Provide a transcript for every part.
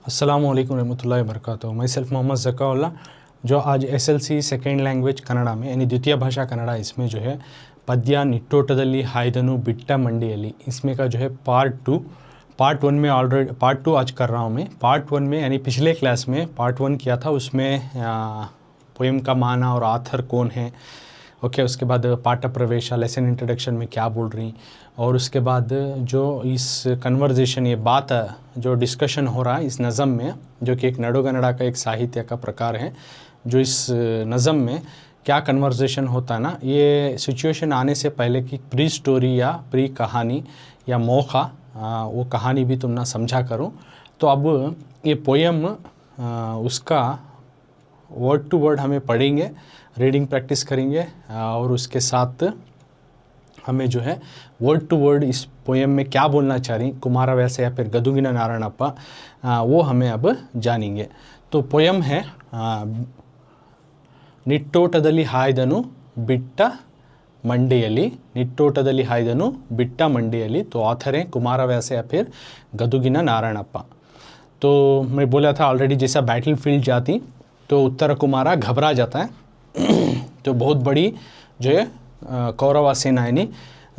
अस्सलामुअलैकुम रहमतुल्लाहि वबरकातुहू। मैं सेल्फ मोहम्मद ज़काउल्लाह जो आज एसएलसी सेकेंड लैंग्वेज कन्नड़ में यानी द्वितीय भाषा कन्नड़ इसमें जो है पद्य निट्टोटदल्ली हायदनु बिट्ट मंडियली इसमें का जो है पार्ट वन में ऑलरेडी पार्ट टू आज कर रहा हूँ मैं। पार्ट वन में यानी पिछले क्लास में पार्ट वन किया था, उसमें पोएम का माना और आथर कौन है, ओके। उसके बाद पाठ प्रवेश लेसन इंट्रोडक्शन में क्या बोल रही, और उसके बाद जो इस कन्वर्जेशन ये बात जो डिस्कशन हो रहा है इस नज़म में, जो कि एक नडोगन्नड़ा का एक साहित्य का प्रकार है, जो इस नज़म में क्या कन्वर्जेशन होता है ना, ये सिचुएशन आने से पहले की प्री स्टोरी या प्री कहानी या मौका वो कहानी भी तुम ना समझा करो। तो अब ये पोएम उसका वर्ड टू वर्ड हमें पढ़ेंगे, रीडिंग प्रैक्टिस करेंगे, और उसके साथ हमें जो है वर्ड टू वर्ड इस पोएम में क्या बोलना चाह रही कुमारव्यास या फिर गदुगिना नारायणप्पा, वो हमें अब जानेंगे। तो पोएम है निट्टोटदल्ली हायदनु बिट्ट मंडियली, निट्टोटदल्ली हायदनु बिट्ट मंडियली। तो ऑथर हैं कुमारव्यास या फिर गदुगिना नारायणप्पा। तो मैं बोला था ऑलरेडी, जैसा बैटल फील्ड जाती तो उत्तर कुमारा घबरा जाता है तो बहुत बड़ी जो है कौरवा सेना यानी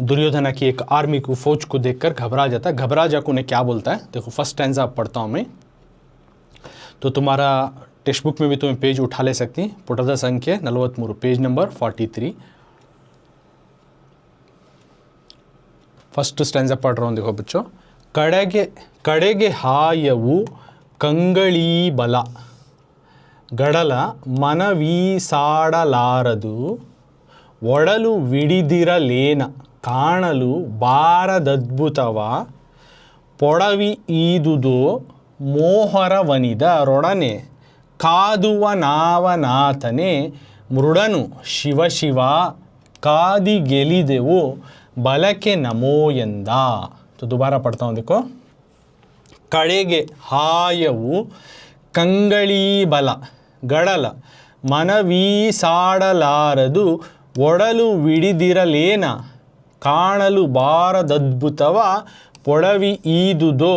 दुर्योधना की एक आर्मी को, फौज को देखकर घबरा जाता है। घबरा जाकर उन्हें क्या बोलता है, देखो फर्स्ट स्टैंजा पढ़ता हूँ मैं, तो तुम्हारा टेक्स्ट बुक में भी तुम्हें पेज उठा ले सकती, पुटದ संख्या 43, पेज नंबर 43। फर्स्ट स्टैंजा पढ़ रहा हूँ, देखो बच्चों। कड़ेगे हायವು ಕಂಗಳಿ ಬಲ ಗಡಲ ಮನವೀಸಾಡಲಾರದು ಒಡಲು ವಿಡಿದಿರಲೇನ ಕಾಣಲು ಬಾರದದ್ಭುತವ ಪೊಡವಿ ಈದುದೋ ಮೋಹರವನಿದ ರೊಡನೆ ಕಾದುವ ನಾವನಾಥನೆ ಮೃಡನು ಶಿವ ಶಿವ ಕಾದಿ ಗೆಲಿದೆವು ಬಲಕೆ ನಮೋ ಎಂದ। तो दोबारा पढ़ता हूँ, देखो। कड़ेगे हायವು ಕಂಗಳಿ ಬಲ ಗಡಲ ಮನವೀಸಾಡಲಾರದು ಒಡಲು ವಿಡಿದಿರಲೇನ ಕಾಣಲು ಬಾರದದ್ಭುತವ ಪೊಡವಿ ಈದುದೋ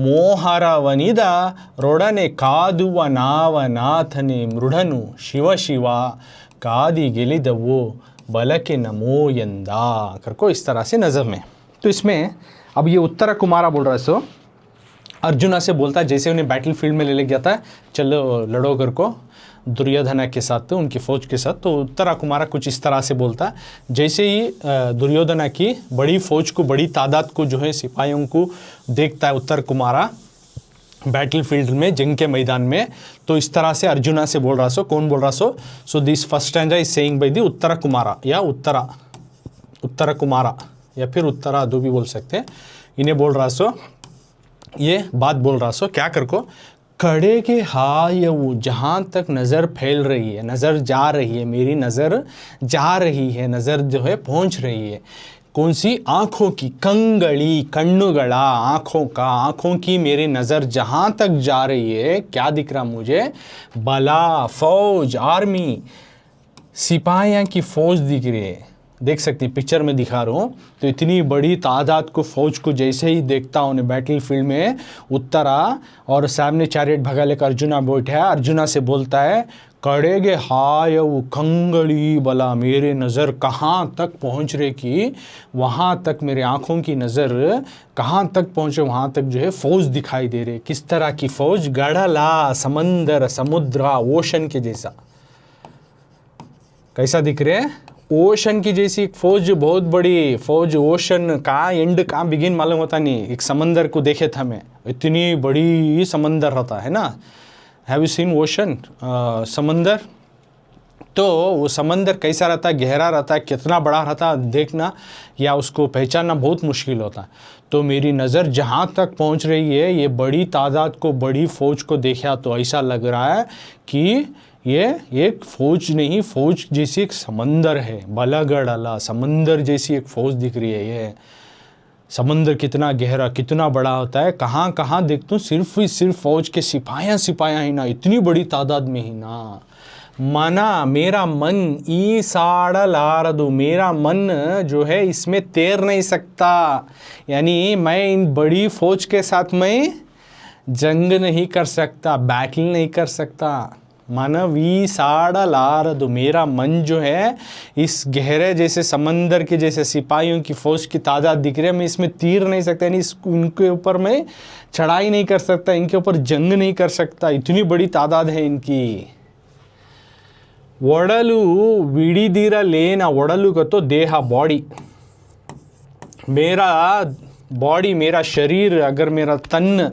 ಮೋಹರವನಿದ ರೊಡನೆ ಕಾದುವ ನಾವನಾಥನೆ ಮೃಡನು ಶಿವ ಶಿವ ಕಾದಿ ಗೆಲಿದವು बलके नमो यंदा करको इस तरह से नज़म में। तो इसमें अब ये उत्तर कुमारा बोल रहा है, सो अर्जुना से बोलता है, जैसे उन्हें बैटल फील्ड में ले जाता है, चलो लड़ो कर को दुर्योधना के साथ, उनकी फ़ौज के साथ। तो उत्तरा कुमारा कुछ इस तरह से बोलता है, जैसे ही दुर्योधना की बड़ी फ़ौज को, बड़ी तादाद को जो है सिपाहियों को देखता है उत्तर कुमारा बैटल फील्ड में, जंग के मैदान में, तो इस तरह से अर्जुना से बोल रहा सो। कौन बोल रहा so this first stanza is saying by the Uttar Kumara या उत्तर कुमारा या फिर उत्तरा, दो भी बोल सकते हैं। इन्हें बोल रहा सो, ये बात बोल रहा सो क्या कर को, कड़े के हायವು, जहाँ तक नज़र फैल रही है, नज़र जा रही है, मेरी नज़र जा रही है, नज़र जो है पहुँच रही है, कौन सी, आँखों की, कंगड़ी कन्नुगड़ा, आँखों का, आँखों की मेरी नज़र जहाँ तक जा रही है, क्या दिख रहा मुझे, बला, फौज, आर्मी, सिपाहियाँ की फौज दिख रही है। देख सकती पिक्चर में दिखा रहा हूँ। तो इतनी बड़ी तादाद को, फौज को जैसे ही देखता हूँ बैटल फील्ड में उत्तरा, और सामने चैरियट भगा लेकर अर्जुना बैठा है, अर्जुना से बोलता है कड़ेगे हायವು कंगड़ी बला, मेरे नज़र कहाँ तक पहुँच रहे कि वहाँ तक मेरे आँखों की नज़र कहाँ तक पहुँचे, वहाँ तक जो है फ़ौज दिखाई दे रही। किस तरह की फ़ौज, गड़ला, समंदर, समुद्र, ओशन के जैसा। कैसा दिख रहे हैं, ओशन की जैसी एक फ़ौज, बहुत बड़ी फ़ौज। ओशन का एंड कहाँ बिगिन मालूम होता नहीं, एक समंदर को देखे था मैं, इतनी बड़ी समंदर रहता है ना। हैव यू सीन ओशन, समंदर? तो वो समंदर कैसा रहता है, गहरा रहता है, कितना बड़ा रहता है, देखना या उसको पहचानना बहुत मुश्किल होता है। तो मेरी नज़र जहाँ तक पहुँच रही है, ये बड़ी तादाद को, बड़ी फ़ौज को देखा तो ऐसा लग रहा है कि ये एक फ़ौज नहीं, फ़ौज जैसी एक समंदर है, बलागड़ला, समंदर जैसी एक फ़ौज दिख रही है। ये समंदर कितना गहरा, कितना बड़ा होता है, कहाँ कहाँ देखता हूँ सिर्फ ही सिर्फ फ़ौज के सिपाहियाँ ही ना, इतनी बड़ी तादाद में ही ना। मना, मेरा मन, ई साड़लारदु, मेरा मन जो है इसमें तैर नहीं सकता, यानी मैं इन बड़ी फ़ौज के साथ मैं जंग नहीं कर सकता, बैटल नहीं कर सकता। माना वीसाड़लारदु, मेरा मन जो है इस गहरे जैसे समंदर के जैसे सिपाहियों की फौज की तादाद दिख रही है, मैं इसमें तीर नहीं सकता, यानी इनके ऊपर मैं चढ़ाई नहीं कर सकता, इनके ऊपर जंग नहीं कर सकता, इतनी बड़ी तादाद है इनकी। ಒಡಲು ವಿಡಿದಿರಲೇನ, ಒಡಲು को देहा बॉडी, मेरा बॉडी मेरा शरीर, अगर मेरा तन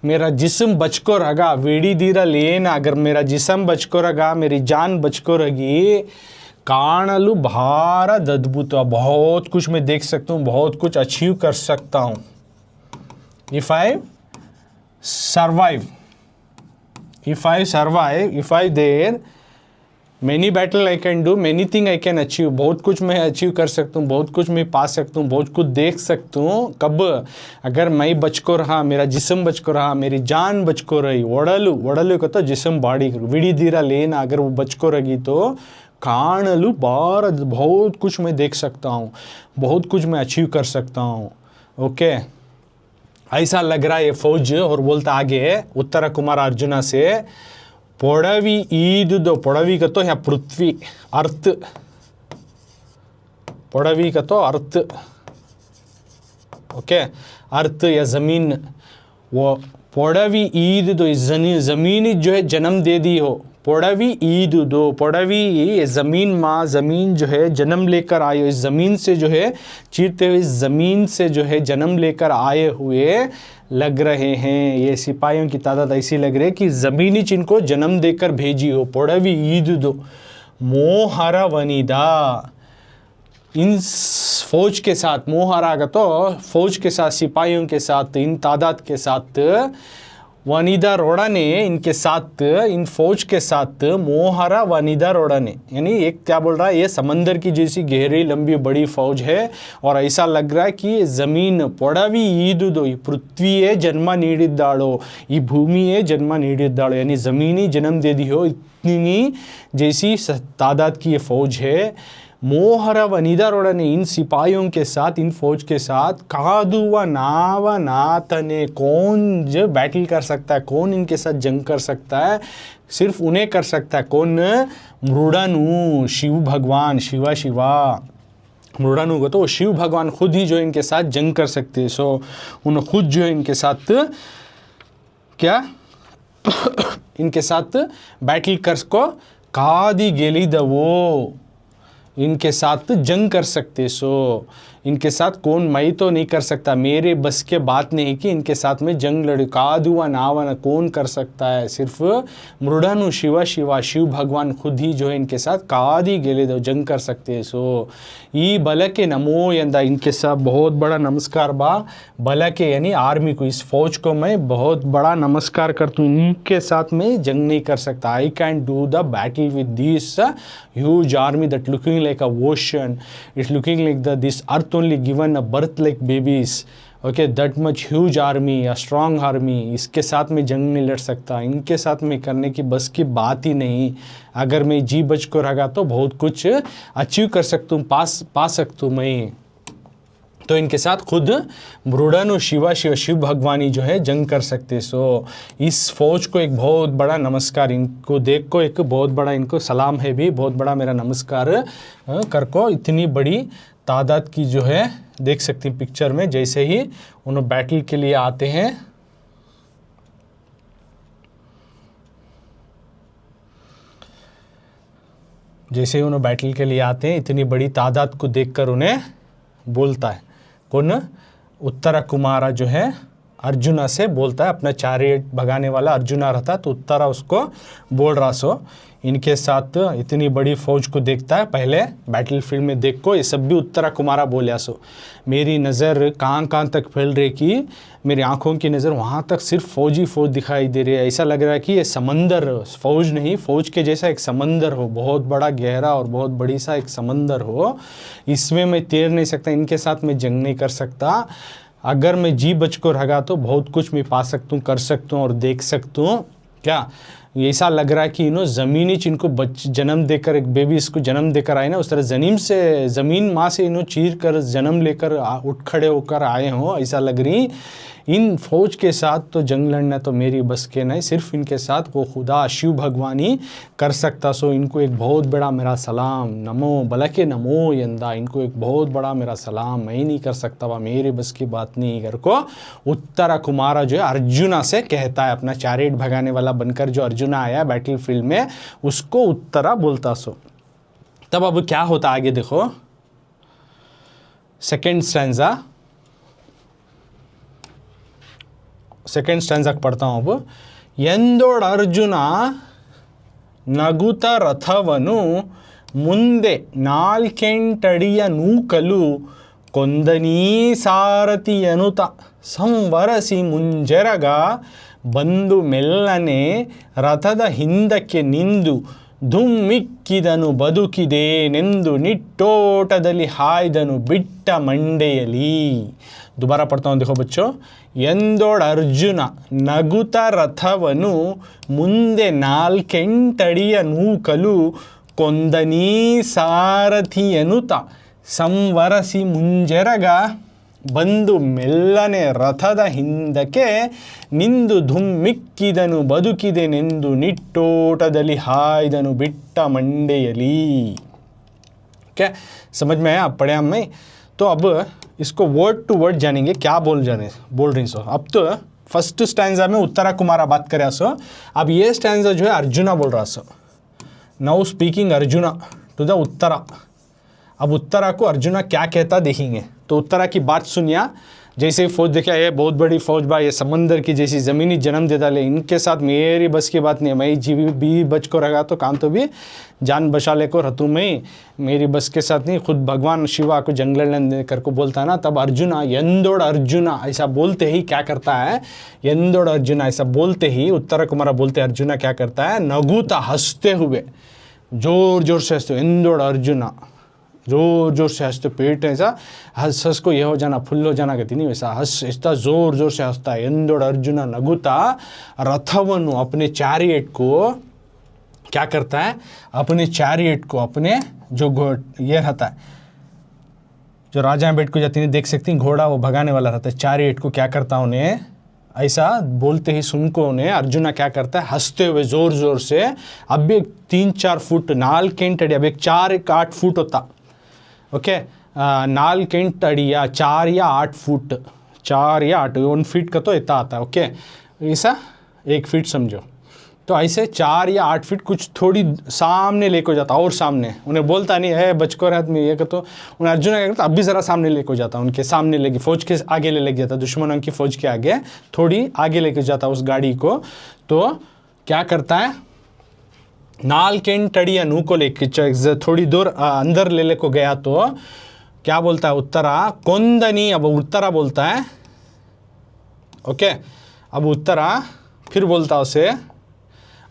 मेरा जिस्म बचको रहा, विडिदिरलेना, अगर मेरा जिस्म बचको रहा, मेरी जान बचको रही, काणलु भारत अद्भुत, बहुत कुछ मैं देख सकता हूँ, बहुत कुछ अचीव कर सकता हूँ। If I survive, if I there many battle I can do, many thing I can achieve, बहुत कुछ मैं अचीव कर सकता हूँ, बहुत कुछ मैं पा सकता हूँ, बहुत कुछ देख सकता हूँ। कब? अगर मैं बचको रहा, मेरा जिस्म बचको रहा, मेरी जान बचको रही। ಒಡಲು को तो जिस्म बॉडी, विडिदिरा लेना, अगर वो बचको रही तो काणलु भारत, बहुत कुछ मैं देख सकता हूँ, बहुत कुछ मैं अचीव कर सकता हूँ। ओके, ऐसा लग रहा है ये फौज। और बोलता आगे उत्तर कुमार अर्जुना से, पोड़वी ईदुदो, पोड़वी का तो है पृथ्वी, अर्थ, पोड़वी का तो अर्थ, ओके, अर्थ या ज़मीन। वो पोड़वी ईदुदो, ज़मीन जो है जन्म दे दी हो, पोड़वी ईदुदो, पोड़वी ये ज़मीन, माँ ज़मीन जो है जन्म लेकर आए हो, इस ज़मीन से जो है चीरते हुए, इस ज़मीन से जो है जन्म लेकर आए हुए लग रहे हैं। ये सिपाहियों की तादाद ऐसी लग रही है कि ज़मीनी इनको जन्म देकर भेजी हो। पोड़वी ईदुदो मोहरा वनिदा, इन फौज के साथ, मोहरा का तो फौज के साथ, सिपाहियों के साथ, इन तादाद के साथ, वनिदा रोड़ाने, इनके साथ, इन फौज के साथ, मोहरा वनिदा रोड़ाने, यानी एक क्या बोल रहा है, ये समंदर की जैसी गहरी लंबी बड़ी फौज है, और ऐसा लग रहा है कि ज़मीन, पोड़वी ईदुदो, पृथ्वी जन्म नीडिद्दाड़ो, ये भूमि जन्म नीडिद्दाड़ो, यानी ज़मीनी जन्म दे दी हो, इतनी जैसी तादाद की ये फौज है। मोहरा वनिदा रोड़ने, इन सिपाहियों के साथ, इन फौज के साथ, कादुवा नावा नातने, कौन जो बैटल कर सकता है, कौन इनके साथ जंग कर सकता है, सिर्फ उन्हें कर सकता है। कौन? मृडानु, शिव भगवान, शिवा, मृडानु को तो शिव भगवान खुद ही जो इनके साथ जंग कर सकते हैं। सो उन्हें खुद जो इनके साथ क्या इनके साथ बैटल कर को कादी गेली दवो, इनके साथ जंग कर सकते। सो इनके साथ कौन, मैं तो नहीं कर सकता, मेरे बस के बात नहीं कि इनके साथ में जंग लड़े, कादुआ नावा, कौन कर सकता है, सिर्फ मृडानु शिवा, शिव भगवान खुद ही जो है इनके साथ कादी गेले दो जंग कर सकते हैं। सो ई बल के नमो यंदा, इनके साथ बहुत बड़ा नमस्कार बा, बल के यानी आर्मी को, इस फौज को मैं बहुत बड़ा नमस्कार करता हूँ, इनके साथ में जंग नहीं कर सकता। I can do the battle with this huge army that looking like a ocean, it's looking like this earth only given a birth like babies, okay, that much huge army, a strong army, इसके साथ में जंग नहीं लड़ सकता, इनके साथ में करने की बस की बात ही नहीं। अगर मैं जी बच को रहा तो बहुत कुछ अचीव कर सकता हूँ, पा सकता हूँ मैं। तो इनके साथ खुद मृडानु शिव भगवानी जो है जंग कर सकते। सो इस फौज को एक बहुत बड़ा नमस्कार, इनको देख को एक बहुत बड़ा इनको सलाम है भी, बहुत बड़ा मेरा नमस्कार कर को। इतनी बड़ी तादाद की जो है देख सकती हैं पिक्चर में, जैसे ही उन्होंने बैटल के लिए आते हैं, जैसे ही उन्होंने बैटल के लिए आते हैं, इतनी बड़ी तादाद को देखकर उन्हें बोलता है, कौन? उत्तरा कुमारा जो है अर्जुना से बोलता है, अपना चैरियट भगाने वाला अर्जुना रहता, तो उत्तरा उसको बोल रहा। सो इनके साथ इतनी बड़ी फौज को देखता है, पहले बैटल फील्ड में देख को ये सब भी उत्तरा कुमारा बोलिया। सो मेरी नज़र कहाँ तक फैल रही कि मेरी आंखों की नज़र वहाँ तक सिर्फ फौज ही फौज दिखाई दे रही है। ऐसा लग रहा है कि ये समंदर, फौज नहीं, फौज के जैसा एक समंदर हो, बहुत बड़ा गहरा और बहुत बड़ी सा एक समंदर हो, इसमें मैं तैर नहीं सकता, इनके साथ मैं जंग नहीं कर सकता। अगर मैं जी बच को रहा तो बहुत कुछ मैं पा सकता हूँ, कर सकता हूँ और देख सकता हूँ। क्या ऐसा लग रहा है कि ज़मीनी इनको जन्म देकर, एक बेबी इसको जन्म देकर आए ना, उस तरह ज़मीन माँ से चीर कर जन्म लेकर उठ खड़े होकर आए हों, ऐसा लग रही। इन फौज के साथ तो जंग लड़ना तो मेरी बस के नहीं, सिर्फ इनके साथ वो खुदा शिव भगवान ही कर सकता। सो इनको एक बहुत बड़ा मेरा सलाम, नमो बलके नमो यंदा, इनको एक बहुत बड़ा मेरा सलाम, मैं ही नहीं कर सकता, वह मेरे बस की बात नहीं कर को उत्तरा कुमारा जो है अर्जुना से कहता है, अपना चैरियट भगाने वाला बनकर जो अर्जुना आया बैटल फील्ड में, उसको उत्तरा बोलता। सो तब अब क्या होता आगे देखो, सेकेंड स्टैंजा पढ़ता हूँ अब। ಎಂದೋಡ ಅರ್ಜುನ ನಗುತ ರಥವನು ಮುಂದೆ ನಾಲ್ಕೆಂಟಡಿಯ ನೂಕಲು ಕೊಂದನೀ ಸಾರಥಿಯನುತ ಸಂವರಸಿ ಮುಂಜೆರಗ ಬಂದು ಮೆಲ್ಲನೆ ರಥದ ಹಿಂದಕ್ಕೆ ನಿಂದು ಧುಮ್ಮಿಕ್ಕಿದನು ಬದುಕಿದೇನೆಂದು ನಿಟ್ಟೋಟದಲ್ಲಿ ಹಾಯ್ದನು ಬಿಟ್ಟ ಮಂಡೆಯಲಿ। दोबारा पढ़ता हूँ, देखो बच्चों। ಎಂದೋಡ ಅರ್ಜುನ ನಗುತ ರಥವನು ಮುಂದೆ ನಾಲ್ಕೆಂಟಡಿಯ ನೂಕಲು ಕೊಂದನೀ ಸಾರಥಿಯನುತ ಸಂವರಸಿ ಮುಂಜೆರಗ ಬಂದು ಮೆಲ್ಲನೆ ರಥದ ಹಿಂದಕ್ಕೆ ನಿಂದು ಧುಮ್ಮಿಕ್ಕಿದನು ಬದುಕಿದೆನೆಂದು ನಿಟ್ಟೋಟದಲ್ಲಿ ಹಾಯ್ದನು ಬಿಟ್ಟ ಮಂಡೆಯಲಿ। क्या समझ में आया? पढ़े हम में। तो अब इसको वर्ड टू वर्ड जानेंगे, क्या बोल रही सो। अब तो फर्स्ट स्टैंजा में उत्तरा कुमारा बात करे सो, अब ये स्टैंजा जो है अर्जुना बोल रहा so. Now speaking Arjuna to the Uttara. अब उत्तरा को अर्जुना क्या कहता देखेंगे। तो उत्तरा की बात सुनिया, जैसे फौज देखा, ये बहुत बड़ी फौज बा, ये समंदर की जैसी ज़मीनी जन्म देता ले, इनके साथ मेरी बस की बात नहीं है, मैं जीव भी बच को रहा तो काम तो भी जान बचा ले को रहतू में, मेरी बस के साथ नहीं। खुद भगवान शिवा को जंगल लड़ने कर को बोलता है ना, तब अर्जुना यंदोड़ अर्जुना ऐसा बोलते ही क्या करता है, यंदोड़ अर्जुना ऐसा बोलते ही उत्तरा कुमारा बोलते अर्जुना क्या करता है, नगुता हंसते हुए, जोर जोर से हंसते, यंदोड़ अर्जुना जोर जोर से हंसते, पेट ऐसा हंस को यह हो जाना, फुल हो जाना कहती नहीं, वैसा हंस इतना जोर जोर से हंसता है। ಎಂದೋಡ अर्जुना नगुता रथवनु अपने चैरियट को क्या करता है, अपने चैरियट को, अपने जो ये रहता है, जो राजा बैठ को जाती है देख सकती हैं, घोड़ा वो भगाने वाला रहता है, चैरियट को क्या करता उन्हें ऐसा बोलते ही सुन को उन्हें अर्जुना क्या करता है, हंसते हुए जोर जोर से। अब एक 3-4 फुट नाल्केंटड़ी, अब एक 4-8 फुट होता, ओके, नाल्केंटड़ी या 4 या 8 फुट, 4 या 8, 1 फीट का तो इतना आता है, ओके, ऐसा 1 फीट समझो। तो ऐसे 4 या 8 फीट कुछ थोड़ी सामने लेको जाता, और सामने उन्हें बोलता नहीं है बचको रहत में ये तो उन्हें अर्जुन क्या करता, अब भी ज़रा सामने लेको जाता, उनके सामने लेके फौज के आगे ले जाता, दुश्मनों की फौज के आगे थोड़ी आगे लेके जाता उस गाड़ी को। तो क्या करता है, नाल्केंटड़ी नू को लेके थोड़ी दूर अंदर ले को गया तो क्या बोलता है उत्तरा, कोंदनी, अब उत्तरा बोलता है, ओके, अब उत्तरा फिर बोलता उसे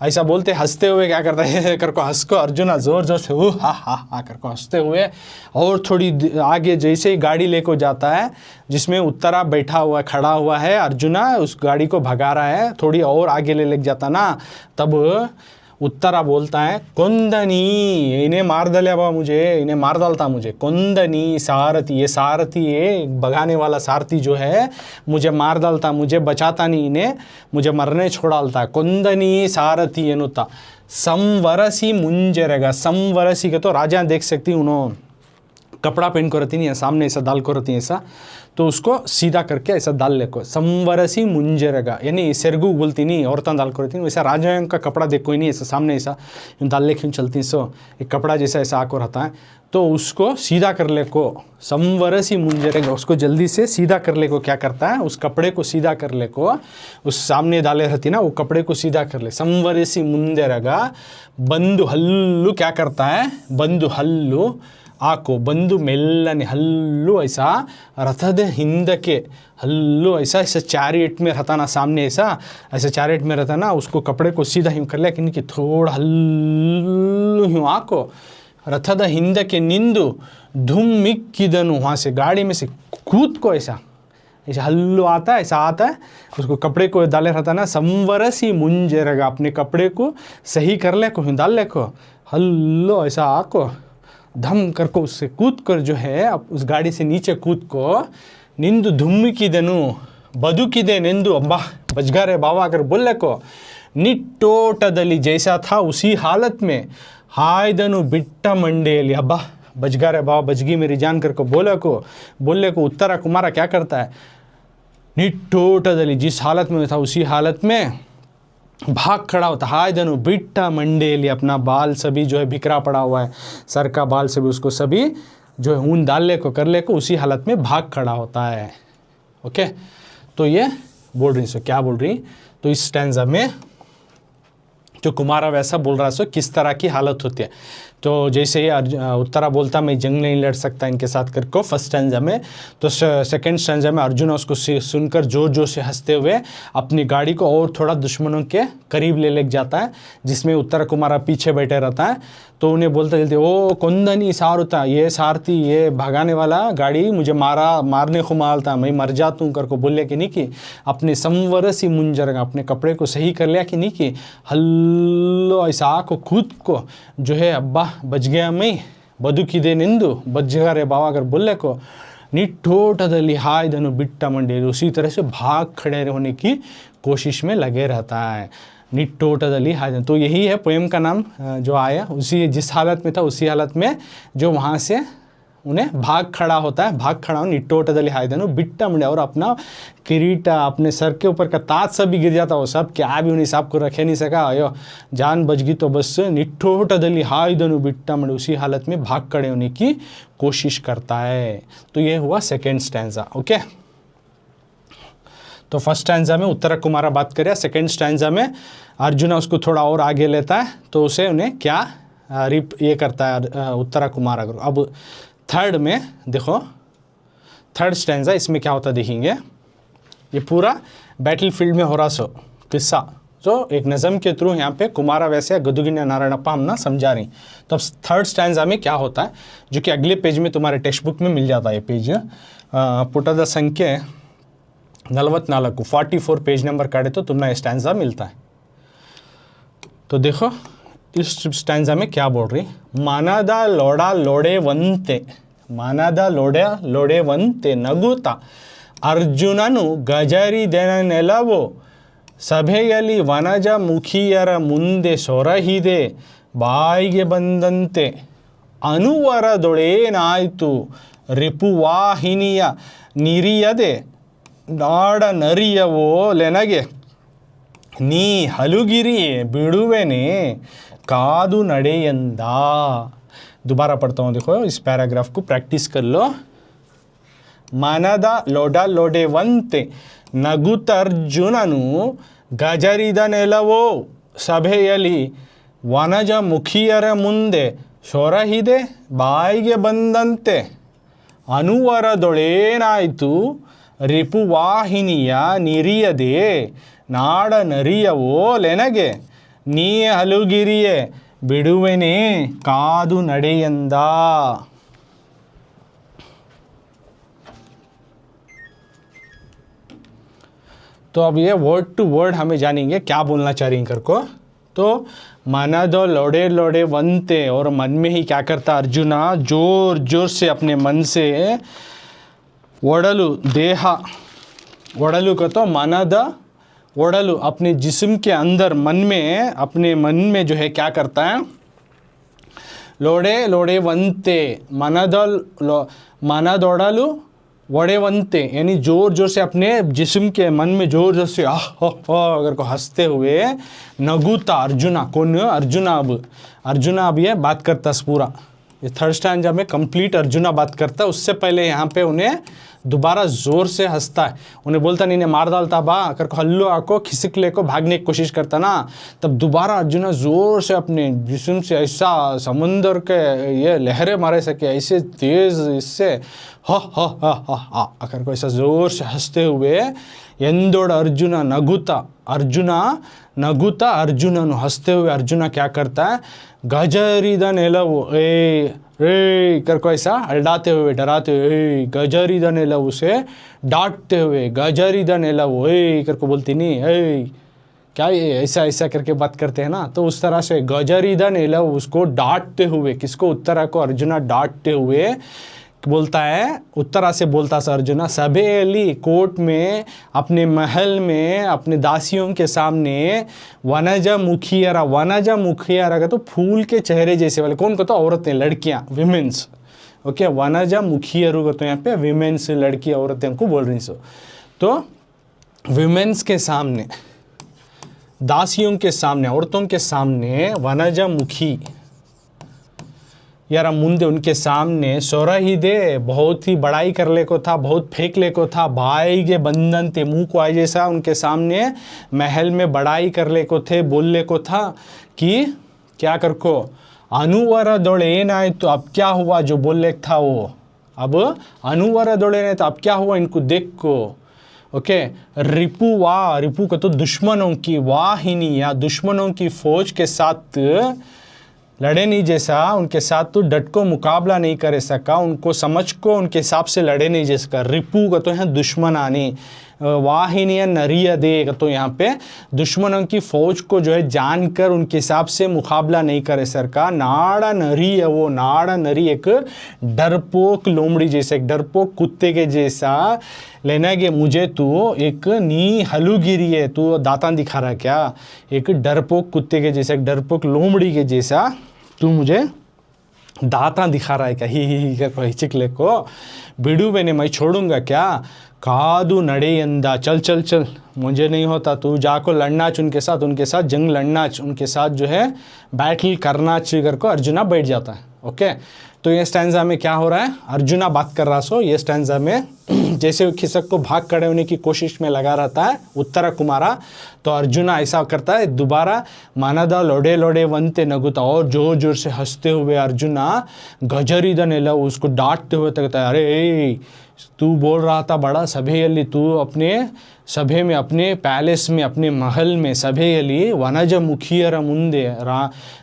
ऐसा बोलते हंसते हुए क्या करता है, कर को हंस को अर्जुना जोर जोर से हा हा हा कर को हंसते हुए, और थोड़ी आगे जैसे ही गाड़ी लेको जाता है जिसमें उत्तरा बैठा हुआ खड़ा हुआ है, अर्जुना उस गाड़ी को भगा रहा है, थोड़ी और आगे ले जाता ना, तब उत्तरा बोलता है कोंदनी, इन्हें मार डाले बाबा, मुझे इन्हें मार डालता मुझे, कोंदनी सारथी, ये सारथी है भगाने वाला सारथी जो है, मुझे मार डालता, मुझे बचाता नहीं, इन्हें मुझे मरने छोड़ डालता। कोंदनी सारथी एनुता संवरसी मुंजरेगा, संवरसी का तो राजा देख सकती उन्होंने कपड़ा पहन को रहती नहीं है, सामने ऐसा डाल को रहती है ऐसा, तो उसको सीधा करके ऐसा डाल ले को, संवरसी मुंजरेगा, यानी सेरगू बोलती नहीं, औरतें डाल को रहती नहीं, वैसा राजाओं का कपड़ा देख कोई नहीं ऐसा सामने ऐसा डाल ले क्यों चलती, सो एक कपड़ा जैसा ऐसा आको रहता है, तो उसको सीधा कर ले को, संवरसी मुंजरेगा, उसको जल्दी से सीधा कर ले को क्या करता है, उस कपड़े को सीधा कर ले को, उस सामने डाले रहती ना वो कपड़े को सीधा कर ले, संवरसी मुंजरेगा, बंदु हल्लू क्या करता है, बंदु हल्लू आको, बंदु मेल्लने हल्लू ऐसा रथद हिंदके, हल्लू ऐसा ऐसा चैरियट में रहता ना, सामने ऐसा ऐसा चैरियट में रहता ना, उसको कपड़े को सीधा यूँ कर लिया कि थोड़ा हल्लू यूँ आको, रथद हिंदके निंदु धुम्मिक्किदनु, वहाँ से गाड़ी में से कूद को ऐसा ऐसे हल्लो आता है, ऐसा आता है, उसको कपड़े को डाले रहता ना, संवरसी मुंजेरगा, अपने कपड़े को सही कर ले को डाल ले को हल्लो ऐसा आको धम कर को उससे कूद कर जो है उस गाड़ी से नीचे कूद को निंदु धुम्मिकिदनु बदुकिदे नेंदु अब्बा बचगा रे बाबा अगर बोले को निट्टोटदली जैसा था उसी हालत में हायदनु बिट्टा मंडेली अब्बा बचगा रे बाबा बचगी मेरी जान कर को बोले को उत्तरा कुमारा क्या करता है, निट्टोटदली जिस हालत में था उसी हालत में भाग खड़ा होता, हायदनु बिट्टा मंडेली, अपना बाल सभी जो है बिखरा पड़ा हुआ है, सर का बाल सभी उसको सभी जो है ऊन डाल ले को कर ले को उसी हालत में भाग खड़ा होता है। ओके, तो ये बोल रही सो क्या बोल रही, तो इस स्टैंजा में जो कुमारा वैसा बोल रहा सो किस तरह की हालत होती है। तो जैसे ही उत्तरा बोलता मैं जंग नहीं लड़ सकता इनके साथ करके फर्स्ट स्टैंजा में, तो सेकंड स्टैंजा में अर्जुन उसको सुनकर जोर जोर से हंसते हुए अपनी गाड़ी को और थोड़ा दुश्मनों के करीब ले जाता है, जिसमें उत्तरा कुमारा पीछे बैठे रहता है। तो उन्हें बोलते चलते ओ कुंदनी सारुता, ये सारथी ये भगाने वाला गाड़ी मुझे मारने को मालता, मैं मर जाता हूँ कर को बोले कि नहीं कि अपने संवरसी मुंजर अपने कपड़े को सही कर लिया कि नहीं कि हल्लो ऐसा को खुद को जो है अब्बा बच गया मैं बदुकिदे निंदु बचगा रे बाबा अगर बोले को निट्टोटदली हायदनु बिट्टा मंडेली, उसी तरह से भाग खड़े होने की कोशिश में लगे रहता है। निट्टोटदली हायदनु, तो यही है पोएम का नाम जो आया, उसी जिस हालत में था उसी हालत में जो वहाँ से उन्हें भाग खड़ा होता है, भाग खड़ा हो निट्टोटदली हायदनु बिट्टा मंडे, और अपना किरीटा अपने सर के ऊपर का ताज सब भी गिर जाता, वो सब क्या भी उन्हें हिसाब को रखे नहीं सका, अयो जान बच गई तो बस निट्टोटदली हायदनु बिट्टा मंडे, उसी हालत में भाग खड़े होने की कोशिश करता है। तो ये हुआ सेकेंड स्टैंजा। ओके, तो फर्स्ट स्टैंजा में उत्तरा कुमारा बात करें, सेकेंड स्टैंजा में अर्जुना उसको थोड़ा और आगे लेता है, तो उसे उन्हें क्या ये करता है उत्तरा कुमारा। अब थर्ड में देखो, थर्ड स्टैंजा इसमें क्या होता देखेंगे, ये पूरा बैटल फील्ड में हो रहा सो किस्सा, तो एक नज़म के थ्रू यहाँ पे कुमारा वैसे गदुगिन्या नारायणप्पा हम ना समझा रही। तो अब थर्ड स्टैंजा में क्या होता है, जो कि अगले पेज में तुम्हारे टेक्स्ट बुक में मिल जाता है, ये पेज पुटದ संख्या 44 44 पेज नंबर काटे तो तुम्हें ये स्टैंजा मिलता है। तो देखो इस स्टैंजा में क्या बोल रही, मानद लोड़ा लोड़े वंते, मानद लोड़े वंते नगुता अर्जुननु ಗಜರಿದೆನ ನೆಲವೋ ಸಭೆಯಲ್ಲಿ ವನಜ ಮುಖಿಯರ ಮುಂದೆ ಸೊರಹಿದೆ ಬಾಯಿಗೆ ಬಂದಂತೆ ಅನುವರದೊಳೇನಾಯಿತು ರಿಪುವಾಹಿನಿಯ ನಿರಿಯದೆ ನಾಡ ನರಿಯವೋ ಲೆನಗೆ ನೀ ಹಲುಗಿರಿಯೇ ಬಿಡುವೆನೆ कादू नडेयंदा। दोबारा पढ़ता हूँ, देखो इस पैराग्राफ को प्रैक्टिस कर लो। मनद लोडा लोडेवंते नगुतर्जुननु ಗಜರಿದ ನೆಲವೋ ಸಭೆಯಲ್ಲಿ ವನಜ ಮುಖಿಯರ ಮುಂದೆ ಸೊರಹಿದೆ ಬಾಯಿಗೆ ಬಂದಂತೆ ಅನುವರದೊಳೇನಾಯಿತು ರಿಪುವಾಹಿನಿಯ ನಿರಿಯದೆ ನಾಡ ನರಿಯವೋ ಲೆನಗೆ ನೀ ಹಲುಗಿರಿಯೇ ಬಿಡುವೆನೆ ಕಾದು ನಡೆಯಂದ। तो अब ये वर्ड टू वर्ड हमें जानेंगे क्या बोलना चाह रही कर को। तो मनद लोड़े लोड़े वंते, और मन में ही क्या करता अर्जुना जोर जोर से अपने मन से ओडलु देह ओडलु को तो मनद ओडलु अपने जिस्म के अंदर मन में अपने मन में जो है क्या करता है लोड़े लोड़े वंते मनद ओडलु वड़ेवंते, यानी जोर जोर से अपने जिस्म के मन में जोर जोर से अगर को हंसते हुए नगुता अर्जुना, कौन अर्जुना अब ये बात करता पूरा, ये थर्ड स्टैंजा में कंप्लीट अर्जुना बात करता है। उससे पहले यहाँ पे उन्हें दोबारा जोर से हंसता है, उन्हें बोलता नहीं मार डालता बा कर को हल्लो आको खिसक ले को भागने की कोशिश करता ना, तब दोबारा अर्जुना जोर से अपने जिस्म से ऐसा समुंदर के ये लहरें मारे सके ऐसे तेज इससे हा कर को ऐसा जोर से हंसते हुए ಎಂದೊಡ ಅರ್ಜುನ ನಗುತ್ತಾ ಅರ್ಜುನನು हंसते हुए अर्जुना क्या करता है, गजरिद नेलवु ए करको ऐसा अल्डाते हुए डराते हुए गजरिद नेलवु से डांटते हुए गजरिद नेलवु करको बोलती नहीं क्या ये ऐसा ऐसा करके बात करते हैं ना, तो उस तरह से गजरिद नेलवु उसको डांटते हुए, किसको उत्तरा को अर्जुना डांटते हुए बोलता है, उत्तरा से बोलता सा अर्जुना सभेली कोर्ट में अपने महल में अपने दासियों के सामने वनजा मुखियारा का तो फूल के चेहरे जैसे वाले, कौन को तो औरतें लड़कियां विमेंस, ओके वनजा मुखियरू को तो यहाँ पे विमेंस लड़की औरतें को बोल रही सो, तो विमेंस के सामने दासियों के सामने औरतों के सामने वनजा मुखी यार मुंदे उनके सामने सोरहिदे बहुत ही बड़ाई कर ले को था, बहुत फेंक ले को था, भाई के बंधन थे मुंह को आए जैसा उनके सामने महल में बड़ाई कर ले को थे, बोल ले को था कि क्या कर को अनुवर दौड़े ना, तो अब क्या हुआ जो बोल ले था वो, अब अनुवर दौड़े नहीं तो अब क्या हुआ इनको देख को, ओके रिपू को तो दुश्मनों की वाहिनी या दुश्मनों की फौज के साथ लड़े नहीं जैसा, उनके साथ तो डट को मुकाबला नहीं कर सका, उनको समझ को उनके हिसाब से लड़े नहीं जैसा, रिपू का तो यहाँ दुश्मन आने, वाहिनिया नरिया दे का तो यहाँ पे दुश्मनों की फौज को जो है जानकर उनके हिसाब से मुकाबला नहीं करे सर का, नाड़ा नरी है वो, नाड़ा नरी एक डरपोक लोमड़ी जैसा, एक डरपोक कुत्ते के जैसा लेना के मुझे तू एक नी हलूगिरी है, तू दांतान दिखा रहा क्या, एक डरपोक कुत्ते के जैसा, एक डरपोक लोमड़ी के जैसा तू मुझे दांता दिखा रहा है क्या, ही कर हिचिकले को बिडू मैंने मैं छोड़ूंगा क्या, कादू नड़े अंदा चल चल चल मुझे नहीं होता, तू जाको लड़ना उनके साथ जंग लड़ना, उनके साथ जो है बैटल करना कर को अर्जुना बैठ जाता है, ओके। तो ये स्टैंजा में क्या हो रहा है, अर्जुना बात कर रहा सो, ये स्टैंजा में जैसे खिसक को भाग खड़े होने की कोशिश में लगा रहता है उत्तरा कुमारा, तो अर्जुना ऐसा करता है दोबारा मानदा लोडे लोडे वनते नगुता, और जोर जोर से हंसते हुए अर्जुना गजरिद नेला उसको डांटते हुए कहता है, अरे तू बोल रहा था बड़ा सभेयली, तू अपने सभे में अपने पैलेस में अपने महल में सभेयली वनज मुखियर मुंदे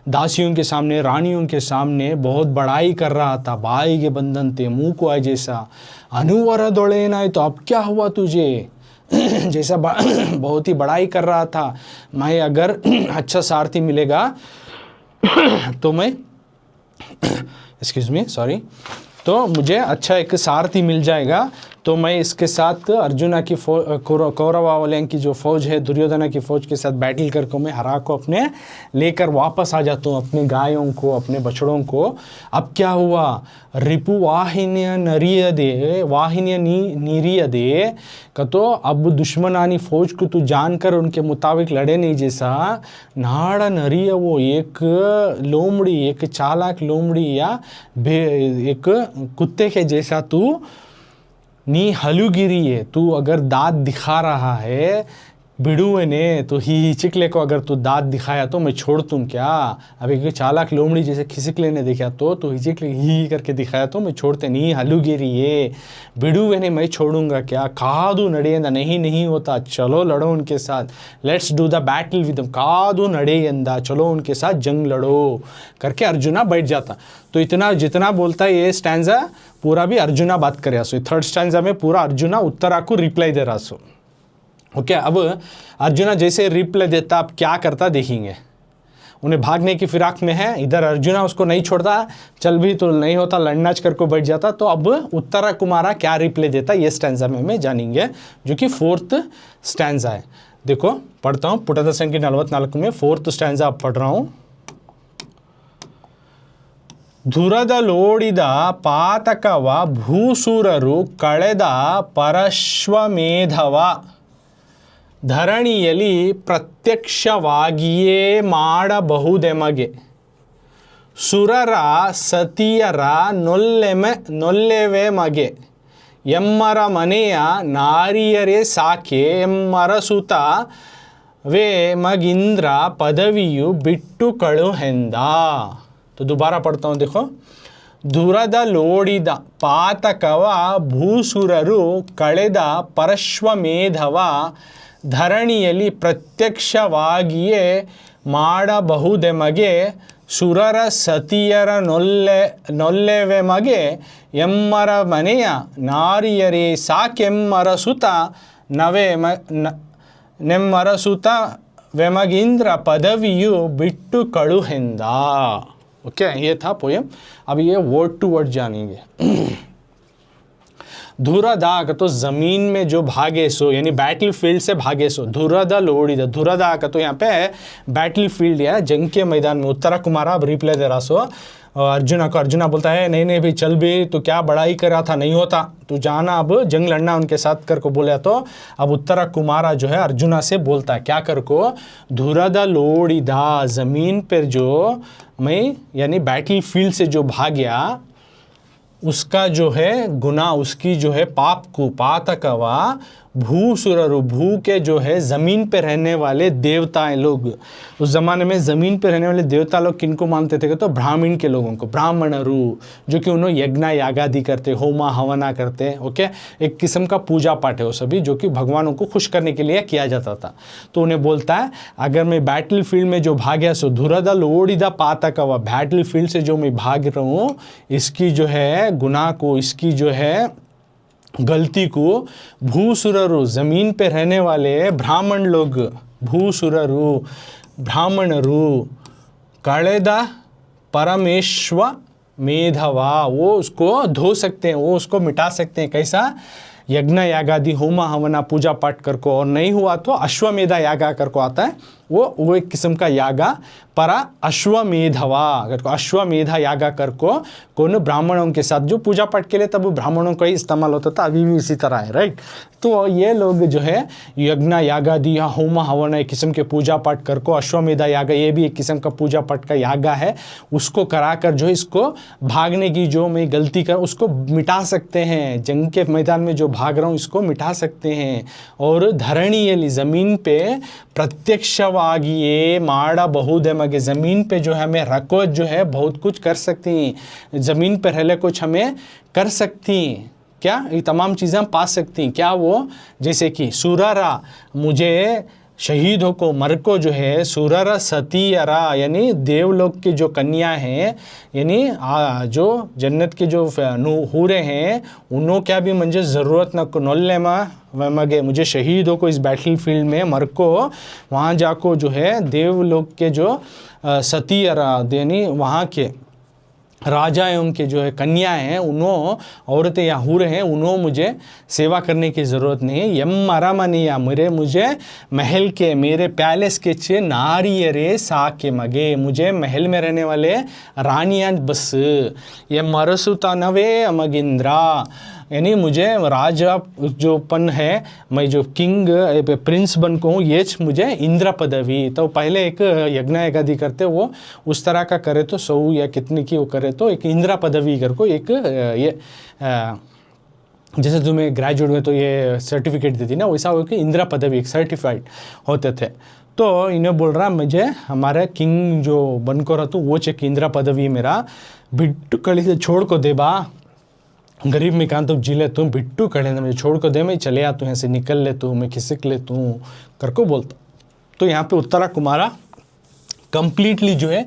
दासियों के सामने रानियों के सामने बहुत बड़ाई कर रहा था, भाई के बंधन थे मुंह को आए जैसा, अनुवर दौड़े ना तो अब क्या हुआ तुझे जैसा बहुत ही बड़ाई कर रहा था, मैं अगर अच्छा सारथी मिलेगा तो मैं एक्सक्यूज़ मी सॉरी, तो मुझे अच्छा एक सारथी मिल जाएगा तो मैं इसके साथ अर्जुना की कौरवावलियों की जो फौज है दुर्योधना की फौज के साथ बैटल करके मैं हरा को अपने लेकर वापस आ जाता हूँ अपने गायों को अपने बछड़ों को। अब क्या हुआ, रिपु वाहिनिया नीरिय दे का तो अब दुश्मनानी फौज को तू जानकर उनके मुताबिक लड़े नहीं जैसा, नाड़ा नरिया वो एक लोमड़ी एक चालाक लोमड़ी या एक कुत्ते के जैसा तू नी हलूगिरी है, तू अगर दांत दिखा रहा है बिड़ुए ने तो ही चिकले को अगर तू दांत दिखाया तो मैं छोड़ दूँ क्या, अब एक चालाक लोमड़ी जैसे खिसकले ने देखा तो हिचिकले ही करके दिखाया तो मैं छोड़ते नहीं, हलूगिरी ये बिड़ुए ने मैं छोड़ूंगा क्या, कादू नड़ेंदा नहीं होता, चलो लड़ो उनके साथ, let's do the battle with them, कादू नड़ेंदा चलो उनके साथ जंग लड़ो करके अर्जुना बैठ जाता। तो इतना जितना बोलता है ये स्टैंजा पूरा भी अर्जुना बात करे सो, थर्ड स्टैंजा में पूरा अर्जुना उत्तरा को रिप्लाई दे रहा सो, ओके। अब अर्जुना जैसे रिप्लाई देता अब क्या करता देखेंगे, उन्हें भागने की फिराक में है, इधर अर्जुना उसको नहीं छोड़ता, चल भी तो नहीं होता लड़ना कर को बैठ जाता, तो अब उत्तरा कुमारा क्या रिप्लाई देता ये स्टैंजा में जानेंगे जो कि फोर्थ स्टैंजा है। देखो पढ़ता हूँ पुटದ संख्ಯೆ 44 में फोर्थ स्टैंजा अब पढ़ रहा हूँ। ಧುರದ ಲೋಡಿದ ಪಾತಕವ ಭೂಸುರರು ಕಳೆದ ಪರಶ್ವಮೇಧವ ಧರಣಿಯಲ್ಲಿ ಪ್ರತ್ಯಕ್ಷವಾಗಿಯೇ ಮಾಡಬಹುದೆಮಗೆ, ಸುರರ ಸತಿಯರ ನೊಲ್ಲೆವೆ ಮಗೆ, ಎಮ್ಮರ ಮನೆಯ ನಾರಿಯರೇ ಸಾಕೆ ಎಮ್ಮರಸುತ वे मगिंद्र पदवियु बिट्टु कळुहेंदा। तो दोबारा पढ़ता हूँ, देखो ದುರದ ಲೋಡಿದ ಪಾತಕವ ಭೂಸುರರು ಕಳೆದ ಪರಶ್ವಮೇಧವ ಧರಣಿಯಲ್ಲಿ ಪ್ರತ್ಯಕ್ಷವಾಗಿಯೇ ಮಾಡಬಹುದೆಮಗೆ ಸುರರ ಸತಿಯರ ನೊಲ್ಲೆವೆಮಗೆ ಎಮ್ಮರ ಮನೆಯ ನಾರಿಯರೇ ಸಾಕೆಮ್ಮರಸುತ ನೆಮ್ಮರಸುತ ವೆಮಗೀಂದ್ರ ಪದವಿಯು बिट्टू कड़ुहेंदा। ओके, ये था पोएम। अब ये वर्ड टू वर्ड जानेंगे। धुरदाग तो ज़मीन में जो भागे सो, यानी बैटल फील्ड से भागे सो। धुरदा लोड़ीदा, धुरदा का तो यहाँ पे बैटल फील्ड है, जंग के मैदान में। उत्तरा कुमारा अब रिप्लाई दे रहा सो अर्जुना को। अर्जुना बोलता है नहीं नहीं भाई चल भी, तो क्या बड़ाई कर रहा था, नहीं होता, तू जाना अब जंग लड़ना उनके साथ कर को बोला। तो अब उत्तरा कुमारा जो है अर्जुना से बोलता है क्या कर को, धुरदा लोड़ीदा, ज़मीन पर जो मैं यानी बैटल फील्ड से जो भाग गया उसका जो है गुनाह, उसकी जो है पाप को, पातकवा भूसुररु, भू के जो है ज़मीन पे रहने वाले देवताएं लोग। उस ज़माने में ज़मीन पे रहने वाले देवता लोग किनको मानते थे, तो ब्राह्मण के लोगों को, ब्राह्मणरु, जो कि उन्होंने यज्ञ यागादि करते, होमा हवना करते। ओके, एक किस्म का पूजा पाठ है वो सभी, जो कि भगवानों को खुश करने के लिए किया जाता था। तो उन्हें बोलता है अगर मैं बैटल फील्ड में जो भाग्या सो धुरदा लोड़ीदा पातकवा, बैटल फील्ड से जो मैं भाग रहा हूँ, इसकी जो है गुनाह को, इसकी जो है गलती को भूसुररु, ज़मीन पे रहने वाले ब्राह्मण लोग, भूसुररु ब्राह्मणरु कಳೆದ परमेश्व मेधवा, वो उसको धो सकते हैं, वो उसको मिटा सकते हैं। कैसा, यज्ञ यागादि होमा हवना पूजा पाठ कर को, और नहीं हुआ तो अश्वमेधा यागा कर को आता है, वो एक किस्म का यागा पर अश्वमेधवा, अगर अश्वमेधा यागा कर को कौन ब्राह्मणों के साथ जो पूजा पाठ के लिए तब ब्राह्मणों का ही इस्तेमाल होता था, अभी भी इसी तरह है, राइट। तो ये लोग जो है यज्ञ यागादि या होमा हवन एक किस्म के पूजा पाठ कर को, अश्वमेधा यागा ये भी एक किस्म का पूजा पाठ का यागा है, उसको कराकर जो इसको भागने की जो मैं गलती कर उसको मिटा सकते हैं, जंग के मैदान में जो भाग रहा हूँ इसको मिटा सकते हैं। और धरणिಯಲ್ಲಿ ज़मीन पे प्रत्यक्षವಾಗಿಯೇ ಮಾಡಬಹುದೆಮಗೆ, ज़मीन पे जो है हमें रखो जो है बहुत कुछ कर सकती हैं, ज़मीन पर रहले कुछ हमें कर सकती हैं, क्या ये तमाम चीज़ें हम पा सकती हैं। क्या वो, जैसे कि सुररा, मुझे शहीदों को, मर को जो है सुररा सतीयरा, यानी देवलोक की जो कन्या हैं, यानी जो जन्नत के जो हूरे हैं, उन्हों क्या भी मुझे ज़रूरत न को नोल्ले मगे, मुझे शहीदों को इस बैटल फील्ड में मर को वहाँ जाको जो है देवलोक के जो सतीयरा, यानी वहाँ के राजा एवं के जो है कन्याएं हैं, उन्हों औरतें या हूर हैं, उन्हों मुझे सेवा करने की ज़रूरत नहीं है। यम अरमनिया, मुझे महल के, मेरे पैलेस के चे नारियरे साके मगे, मुझे महल में रहने वाले रानियां बस, यम अरसुता नवे अमगिंद्रा, यानी मुझे राजा जोपन है, मैं जो किंग प्रिंस बन को हूँ, ये मुझे इंद्र पदवी। तो पहले एक यज्ञ यागादि करते वो उस तरह का करे तो 100 या कितनी की वो करे तो एक इंद्र पदवी कर को, एक ये जैसे तुम्हें ग्रेजुएट में तो ये सर्टिफिकेट देती ना, वैसा हो कि इंदिरा पदवी एक सर्टिफाइड होते थे। तो इन्हें बोल रहा मुझे हमारे किंग जो बनकर रहा तो वो चेक इंदिरा पदवी मेरा बिट्टू कड़ी से छोड़ को दे बा, गरीब में कहाँ तो जी ले तू, बिट्टू कड़े ना मुझे छोड़ को दे, मैं चले आ तू यहाँ से निकल ले तू, मैं खिसक ले तू कर को बोलता। तो यहाँ पे उत्तरा कुमारा कंप्लीटली जो है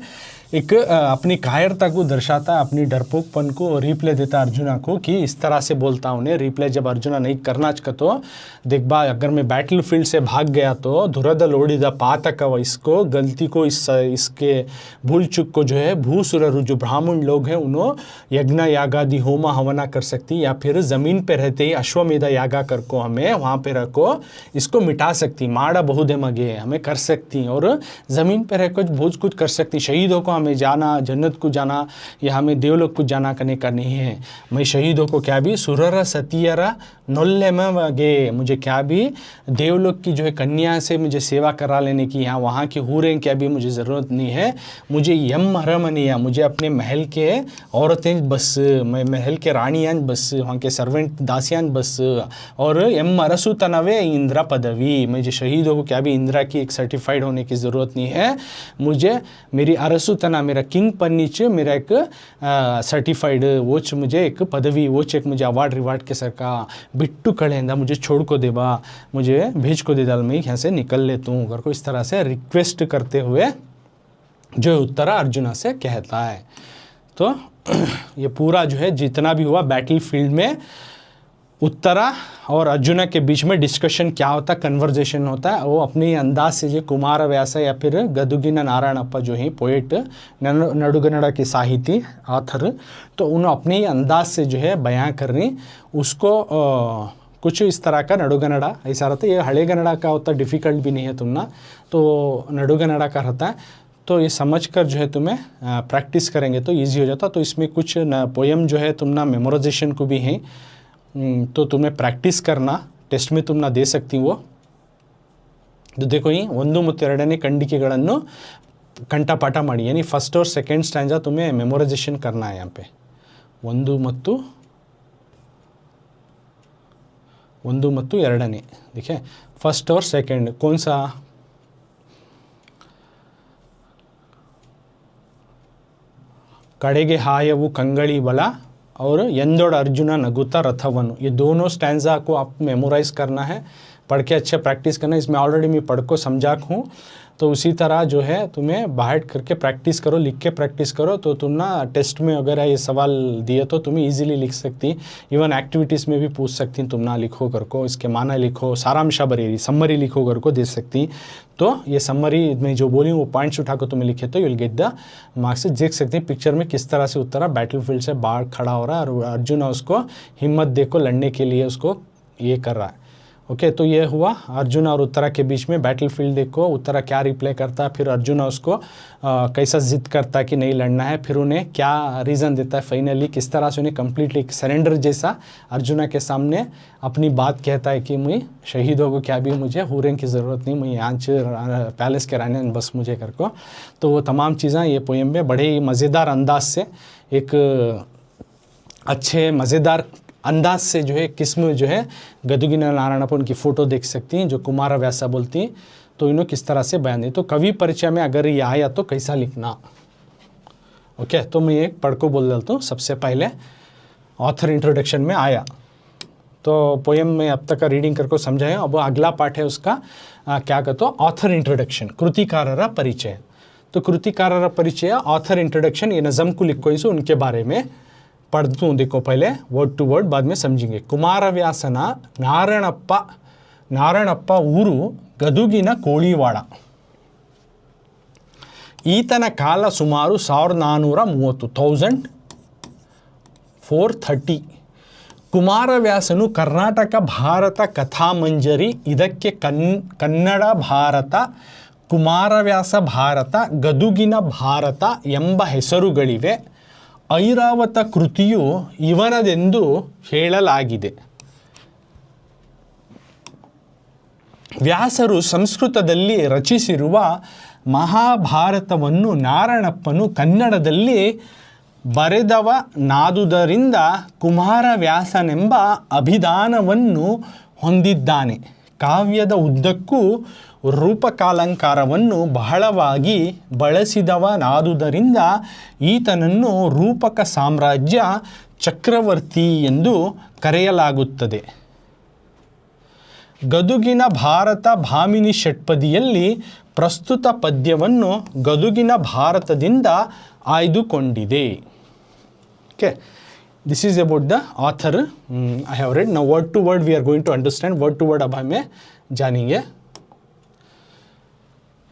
एक अपनी कायरता को दर्शाता है, अपनी डरपोकपन को, और रिप्लाई देता अर्जुना को कि इस तरह से बोलता उन्हें। रिप्लाई जब अर्जुना नहीं करना चाहता तो देख बा, अगर मैं बैटल फील्ड से भाग गया तो धुरद लोड़ीदा पातकव, इसको गलती को, इसके भूल चुक को जो है भूसुररु जो ब्राह्मण लोग हैं उन्होंने यज्ञ यागादि होमा हवना कर सकती, या फिर ज़मीन पे रहते ही अश्वमेधा यागा कर को हमें वहाँ पे रखो इसको मिटा सकती, माड़ा बहुदे मगे हमें कर सकती, और ज़मीन पे रह कुछ बहुत कुछ कर सकती। शहीदों को हमें जाना, जन्नत को जाना, या हमें देवलोक को जाना करने का नहीं है। मैं शहीदों को क्या भी सुररा सतीयरा नोल्ले में वगे, मुझे क्या भी देवलोक की जो है कन्या से मुझे सेवा करा लेने की, यहाँ वहाँ की हूरें क्या भी मुझे ज़रूरत नहीं है। मुझे यम अरमनिया, मुझे अपने महल के औरतें बस, मैं महल के रानियाँ बस, वहाँ के सर्वेंट दासियाँ बस, और यम अरसु तनवे इंदिरा पदवी, मुझे शहीदों को क्या भी इंदिरा की एक सर्टिफाइड होने की ज़रूरत नहीं है। मुझे मेरी अरसु तनवे ना मेरा किंग पन्नीच मेरा एक सर्टिफाइड वोच मुझे एक पदवी वोच एक मुझे अवार्ड रिवार्ड के सर का बिट्टू कड़ेंदा मुझे छोड़ को देबा मुझे भेज को दे डाल मैं यहाँ से निकल लेता हूँ अगर को इस तरह से रिक्वेस्ट करते हुए जो उत्तरा अर्जुना से कहता है। तो ये पूरा जो है जितना भी हुआ बैटल फील्ड में उत्तरा और अर्जुना के बीच में डिस्कशन क्या होता है, कन्वर्जेशन होता है, वो अपने अंदाज से जो कुमारव्यास या फिर गदुगिना नारायणप्पा जो है पोएट नडुगन्नड़ के साहिती ऑथर, तो उन्होंने अपने ही अंदाज से जो है बयां करनी उसको कुछ इस तरह का नडुगन्नड़ ऐसा रहता है। ये हले गन्नड़ का होता डिफ़िकल्ट भी नहीं है तुमना, तो नडुगन्नड़ का रहता है, तो ये समझ कर जो है तुम्हें प्रैक्टिस करेंगे तो ईजी हो जाता। तो इसमें कुछ पोएम जो है तुमना मेमोराइजेशन को भी है, तो तुम्हें प्रैक्टिस करना टेस्ट में तुम ना दे सकती वो। तो देखो ही 1 ಮತ್ತು 2ನೇ ಖಂಡಿಕೆಗಳನ್ನು ಕಂಠಪಾಠ ಮಾಡಿ, यानी फर्स्ट और सेकेंड स्टैंजा तुम्हें मेमोराइजेशन करना है यहाँ पे। 1 ಮತ್ತು 2ನೇ, देखिए फर्स्ट और सेकेंड कौन सा, कड़ेगे हायವು कंगड़ी बला और यंदोड़ अर्जुना नगुता रथवनु, ये दोनों स्टैंजा को आप मेमोराइज करना है, पढ़ के अच्छे प्रैक्टिस करना है। इसमें ऑलरेडी मैं पढ़ को समझा हूँ, तो उसी तरह जो है तुम्हें बाहर करके प्रैक्टिस करो, लिख के प्रैक्टिस करो, तो तुम ना टेस्ट में अगर ये सवाल दिए तो तुम्हें इजीली लिख सकती, इवन एक्टिविटीज़ में भी पूछ सकती तुम ना लिखो कर को, इसके माना लिखो, सारांश बरेरी समरी लिखो कर को दे सकती। तो ये समरी में जो बोली वो पॉइंट्स उठा कर तुम्हें लिखे तो you will get the marks. देख सकते हैं पिक्चर में किस तरह से उत्तरा बैटलफील्ड से बाहर खड़ा हो रहा है और अर्जुन उसको हिम्मत देखो लड़ने के लिए उसको ये कर रहा है। ओके, तो ये हुआ अर्जुन और उत्तरा के बीच में बैटलफील्ड। देखो उत्तरा क्या रिप्लाई करता है, फिर अर्जुन उसको कैसा जिद करता है कि नहीं लड़ना है, फिर उन्हें क्या रीज़न देता है, फाइनली किस तरह से उन्हें कम्प्लीटली सरेंडर जैसा अर्जुना के सामने अपनी बात कहता है कि मैं शहीद हो गो, क्या भी मुझे हुरें की ज़रूरत नहीं, मैं यहाँ पैलेस के रहने बस मुझे कर को। तो वो तमाम चीज़ें ये पोएम में बड़े ही मज़ेदार अंदाज से, एक अच्छे मज़ेदार अंदाज से जो है किस्म जो है गदुगिना नारायणप्पा उनकी फ़ोटो देख सकती हैं जो कुमारव्यासा बोलती हैं, तो इन्होंने किस तरह से बयान दी। तो कवि परिचय में अगर ये आया तो कैसा लिखना। ओके, तो मैं एक पढ़ को बोल देता हूँ। सबसे पहले ऑथर इंट्रोडक्शन में आया, तो पोएम में अब तक का रीडिंग करके समझाया। अब अगला पार्ट है उसका क्या कहते हो, ऑथर इंट्रोडक्शन, कृतिकारर परिचय। तो कृतिकारर परिचय, ऑथर इंट्रोडक्शन, ये नज़म को लिखो इसे उनके बारे में पढ़ता हूँ। देखो पहले वर्ड टू वर्ड, बाद में समझेंगे। कुमारव्यासन नारायणप्ಪ ಊರು ಗದುಗಿನ ಕೋಳಿವಾಡ. ಈತನ ಕಾಲ ಸುಮಾರು 1430 ಕುಮಾರವ್ಯಾಸನು ಕರ್ನಾಟಕ ಭಾರತ ಕಥಾಮಂಜರಿ, ಇದಕ್ಕೆ ಕನ್ನಡ ಭಾರತ, ಕುಮಾರವ್ಯಾಸ ಭಾರತ, ಗದುಗಿನ ಭಾರತ ಎಂಬ ಹೆಸರುಗಳಿವೆ. ಐರಾವತ ಕೃತಿಯು ಇವನದೆಂದು ಹೇಳಲಾಗಿದೆ. ವ್ಯಾಸರು ಸಂಸ್ಕೃತದಲ್ಲಿ ರಚಿಸಿರುವ ಮಹಾಭಾರತವನ್ನು ನಾರಾಯಣಪ್ಪನು ಕನ್ನಡದಲ್ಲಿ ಬರೆದವನಾದುದರಿಂದ ಕುಮಾರವ್ಯಾಸನೆಂಬ ಅಭಿಧಾನವನ್ನು ಹೊಂದಿದ್ದಾನೆ. ಕಾವ್ಯದ ಉದ್ದಕ್ಕೂ ರೂಪಕಾಲಂಕಾರವನ್ನು ಬಹಳವಾಗಿ ಬಳಸಿದವನಾದುದರಿಂದ ಈತನನ್ನು ರೂಪಕ ಸಾಮ್ರಾಜ್ಯ ಚಕ್ರವರ್ತಿ ಎಂದು ಕರೆಯಲಾಗುತ್ತದೆ. ಗದುಗಿನ ಭಾರತ ಭಾಮಿನಿ ಷಟ್ಪದಿಯಲ್ಲಿ ಪ್ರಸ್ತುತ ಪದ್ಯವನ್ನು ಗದುಗಿನ ಭಾರತದಿಂದ ಆಯ್ದುಕೊಂಡಿದೆ. Okay, this is about the author I have read. Now word to word we are going to understand. Word to word अब हमें जानेंगे.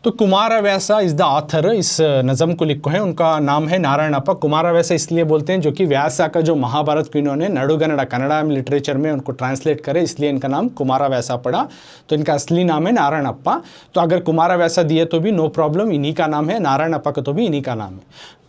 तो कुमारव्यासा इज़ द ऑथर. इस नज़म को लिखो है, उनका नाम है नारायणप्पा. कुमारव्यासा इसलिए बोलते हैं जो कि व्यासा का जो महाभारत को इन्होंने नडुगन्नड़ कन्नड़ा में लिटरेचर में उनको ट्रांसलेट करे, इसलिए इनका नाम कुमारव्यासा पड़ा. तो इनका असली नाम है नारायणप्पा. तो अगर कुमारव्यासा दिए तो भी नो प्रॉब्लम, इन्हीं का नाम है. नारायणप्पा का तो भी इन्हीं का नाम है.